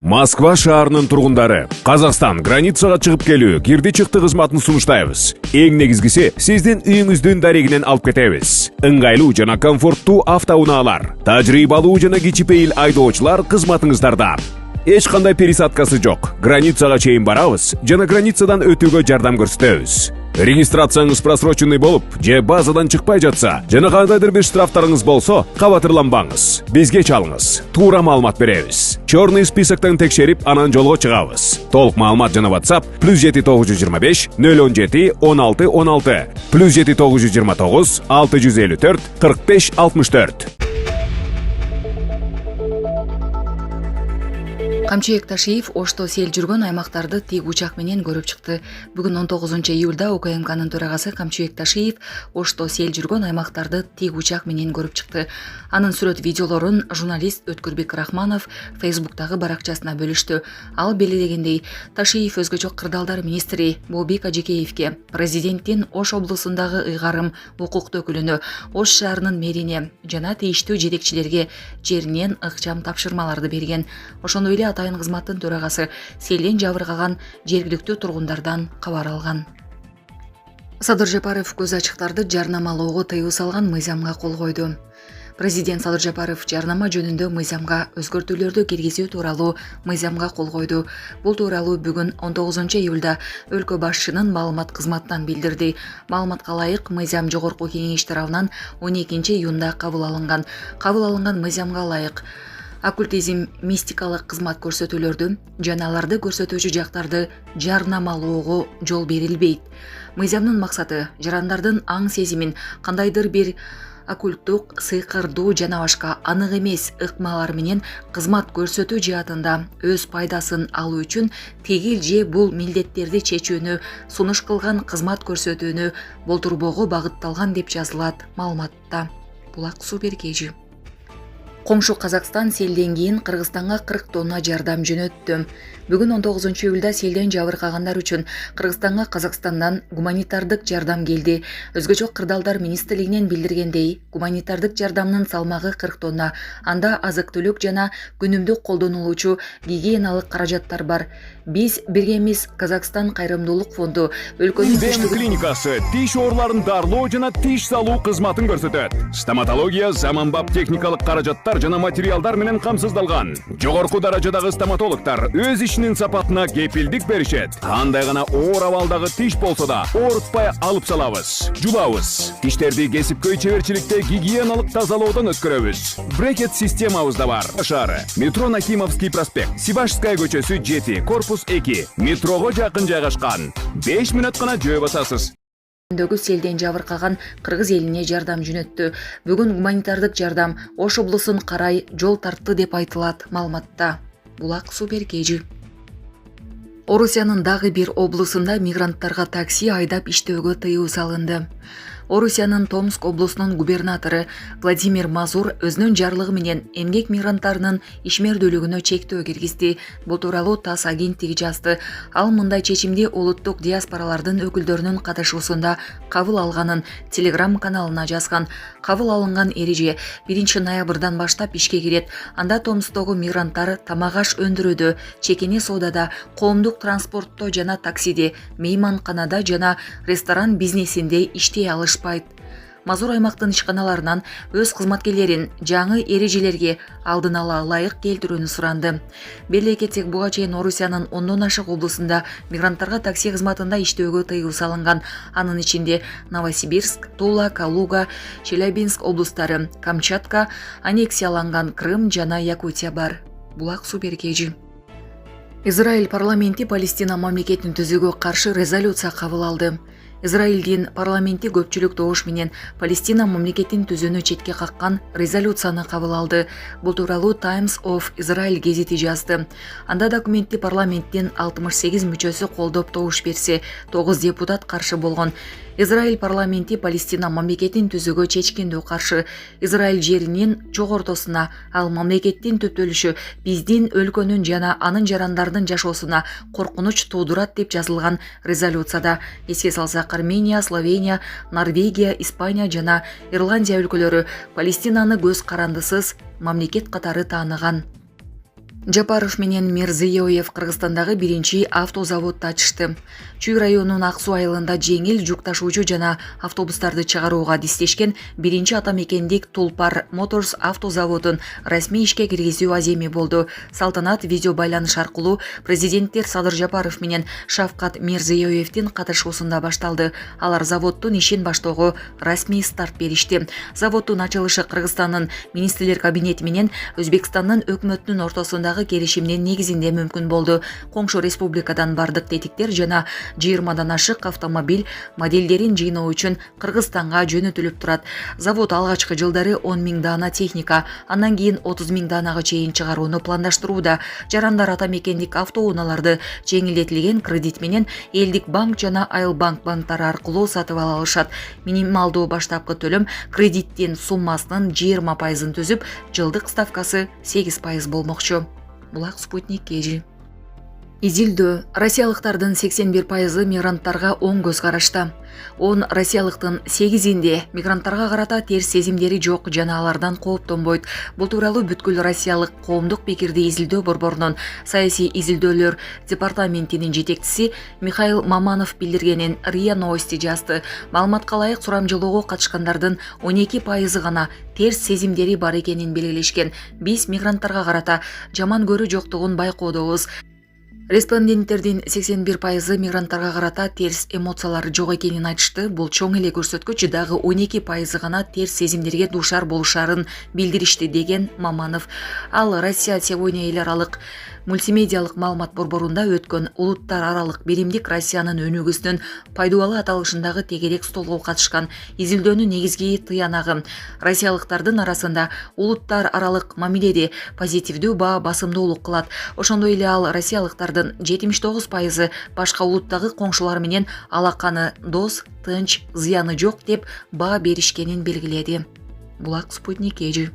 Москва шаарынын тургундары Казакстан границага чыгып келүү кирди чыкты кызматын сунуштайбыз. Эң негизгиси сиздин үйүңүздүн дарегинен алып кетебиз. Ыңгайлуу жана комфорттуу автоунаалар, тажрыйбалуу жана кичипейил айдоочулар кызматыңыздарда. Эч кандай пересадкасы жок. Границага чейин барабыз жана границадан өтүүгө жардам көрсөтөбүз. Регистрацияңыз просроченный болуп, же базадан чыкпай жатса, жана кандайдыр бир штрафтарыңыз болсо, кабатырланбаңыз. Бизге чалыңыз. Туура маалымат беребиз. Чорный списоктон текшерип, анан жолго чыгабыз. Толук маалымат жана WhatsApp +7 925 017 16 16 +7 929 654 45 64. Камчыбек Ташиев Ошто сел жүргөн аймактарды тик учак менен көрүп чыкты. Бүгүн 19-июлда УКМКнын төрагасы Камчыбек Ташиев Ошто сел жүргөн аймактарды тик учак менен көрүп чыкты. Анын сүрөт видеолорун журналист Өткүрбек Рахманов Facebook'тагы баракчасына бөлүштү. Ал белгилегендей, Ташиев өзгөчө кырдаалдар министри Болбек Ажекеевке, президенттин Ош облусундагы ыйгарым укуктуу өкүлүнө, Ош шаарынын мэрине жана тийиштүү жетекчилерге жеринен ыкчам тапшырмаларды берген. Ошондой эле атайын кызматтын төрагасы селден жабыркаган жергиликтүү тургундардан кабар алган. Садыр Жапаров көз ачыктарды жарнамалоого тыюу салган мыйзамга кол койду. Президент Садыр Жапаров жарнама жөнүндө мыйзамга өзгөртүүлөрдү киргизүү тууралуу мыйзамга кол койду. Бул тууралуу бүгүн 19-июлда өлкө башчынын маалымат кызматынан билдирди. Маалыматка ылайык, мыйзам жогорку кеңеш тарабынан 12-июнда кабыл алынган. Кабыл алынган мыйзамга ылайык оккультизм, мистикалык кызмат көрсөтүүлөрдү жана аларды көрсөтүүчү жактарды жарнамалоого жол берилбейт. Мыйзамдын максаты жарандардын аң сезимин кандайдыр бир оккульттук, сыйкырдуу жана башка анык эмес ыкмалар менен кызмат көрсөтүү жаатында өз пайдасын алуу үчүн тигил же бул милдеттерди чечүүнү сунуш кылган кызмат көрсөтүүнү болтурбоого багытталган деп жазылат маалыматта. Булак Суберкежи. Коңшу Казакстан селден кийин Кыргызстанга 40 тонна жардам жөнөттү. Бүгүн 19-июлда селден жабыркагандар үчүн Кыргызстанга Казакстандан гуманитардык жардам келди. Өзгөчө кырдаалдар министрлигинен билдиргендей, гуманитардык жардамдын салмагы 40 тонна. Анда азык-түлүк жана күнүмдүк колдонулуучу гигиеналык каражаттар бар. Биз биргемиз Казакстан кайрымдуулук фонду өлкөнүн Дем клиникасы тиш ооруларын дарлоо жана тиш салуу кызматын көрсөтөт. Стоматология заманбап техникалык каражаттар жана материалдар менен камсыздалган. Жогорку даражадагы стоматологдор өз ишинин сапатына кепилдик беришет. Кандай гана оор абалдагы тиш болсо да оорутпай алып салабыз. Жулабыз. Тиштерди кесипкөй чеберчиликте гигиеналык тазалоодон өткөрөбүз. Брекет системабыз да бар. Шаары. Метро Нахимовский проспект, Сибашская көчөсү 7, корпус 2. Метрого жакын жайгашкан. 5 мүнөт гана жөө басасыз. Селден жабыркаган кыргыз элине жардам жөнөттү. Бүгүн гуманитардык жардам Ош облусун карай жол тартты деп айтылат маалыматта. Булак Суберкежи. Орусиянын дагы бир облусунда мигранттарга такси айдап иштөөгө тыюу салынды. Орусиянын Томск облусунун губернатору Владимир Мазур өзүнүн жарлыгы менен эмгек мигранттарынын ишмердүүлүгүнө чектөө киргизди. Бул тууралуу ТАСС агенттиги жазды. Ал мындай чечимди улуттук диаспоралардын өкүлдөрүнүн катышуусунда кабыл алганын Telegram каналына жазган. Кабыл алынган эреже 1 ноябрдан баштап ишке кирет. Анда Томсктогу мигранттар тамак-аш өндүрүүдө, чекени соодада, коомдук транспортто жана таксиде, мейманканада жана ресторан бизнесинде иштей алышпайт. Мазур аймактын ишканаларынан өз кызматкерлерин жаңы эрежелерге алдын ала ылайык келтирүүнү суранды. Беле кетсек, буга чейин Орусиянын 10дон ашык облусунда мигранттарга такси кызматында иштөөгө тыюу салынган. Анын ичинде Новосибирск, Тула, Калуга, Челябинск облустары, Камчатка, аннексияланган Крым жана Якутия бар. Булак Суберкежи. Израиль парламенти Палестина мамлекетин түзүүгө каршы резолюция кабыл алды. Израилдин парламенти көпчүлүк добуш менен Палестина мамлекетин түзүүнү четке каккан резолюцияны кабыл алды. Бул тууралуу Times of Israel гезити жазды. Анда документти парламенттин 68 мүчөсү колдоп добуш берсе, 9 депутат каршы болгон. Израиль парламенти Палестина мамлекетин түзүүгө чечкендүү каршы. Израиль жеринин жогортосуна, ал мамлекеттин төптөлүшү биздин өлкөнүн жана анын жарандардын жашоосуна коркунуч туудурат деп жазылган резолюцияда. Эске салсак, Армения, Словения, Норвегия, Испания жана Ирландия өлкөлөрү Палестинаны көз карандысыз мамлекет катары тааныган. Жапаров менен Мирзиёев Кыргызстандагы биринчи автозаводду ачышты. Чүй районунун Ак Суу айылында жеңил жүк ташуучу жана автобустарды чыгарууга дистешкен биринчи ата мекендик Тулпар Моторс автозаводун расмий ишке киргизүү аземи болду. Салтанат видео байланыш аркылуу президенттер Садыр Жапаров менен Шавкат Мирзиёевдин катышуусунда башталды. Алар заводдун ишин баштоого расмий старт беришти. Заводдун ачылышы Кыргызстандын министрлер кабинети менен Өзбекстандын өкмөтүнүн ортосундагы келишимдин негизинде мүмкүн болду. Коңшу республикадан бардык тетиктер жана 20 ашык автомобиль моделдерин жыйноо үчүн Кыргызстанга жөнөтүлүп турат. Завод алгачкы жылдары 10 000 даана техника, андан кийин 30 000 даанага чейин чыгарууну пландаштырууда. Жарандар ата мекендик автоунааларды жеңилдетилген кредит менен элдик банк жана Айыл банктары аркылуу сатып ала алышат. Минималдуу баштапкы төлөм кредиттин суммасынын 20% түзүп, жылдык ставкасы 8% болмокчу. Булак Спутник Кежи. Изилдөө россиялыктардын 81% мигранттарга оң көз карашта. 10 россиялыктын 8-inde мигранттарга карата терс сезимдери жок жана алардан кооптонбойт. Бул тууралуу бүткүл россиялык коомдук пикирди изилдөө борборунун саясий изилдөөлөр департаментинин жетекчиси Михаил Маманов билдиргенин РИА Новости жазды. Маалыматка ылайык сурамжылоого катышкандардын 12% гана терс сезимдери бар экенин белгилешкен. Биз мигранттарга карата жаман көрүү жоктугун байкоодобуз. Респонденттердин 81% мигранттарга карата терс эмоциялар жок экенин айтышты. Бул чоң эле көрсөткүч, дагы 12% гана терс сезимдерге дуушар болушарын билдиришти, деген Маманов. Ал Россия сегодня эл аралык мультимедиалык маалымат борборунда өткөн улуттар аралык биримдик Россиянын өнүгүүсүнүн пайдубалы аталышындагы тегерек столго катышкан изилдөөнүн негизги тыянагы россиялыктардын арасында улуттар аралык мамиледе позитивдүү басымдуулук кылат. Ошондой эле ал россиялыктардын 79% башка улуттагы коңшулар менен алаканы дос, тынч, зыяны жок деп баа беришкенин белгиледи. Булак Спутник Эжи.